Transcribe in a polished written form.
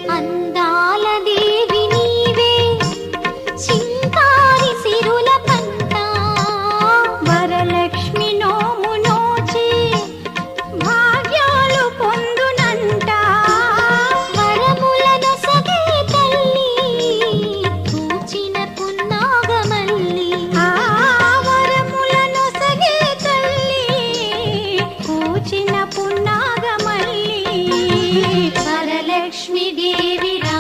అందాల దేవి నీవే చింతారి సిరుల పంట వరలక్ష్మి నోము నోచి భాగ్యాలు పొందునంట వరములను సగే తల్లి పూచిన పున్నాగమల్లి ఆ వరములను సగే తల్లి పూచిన పున్నాగమల్లి వరలక్ష్మి దేవి రా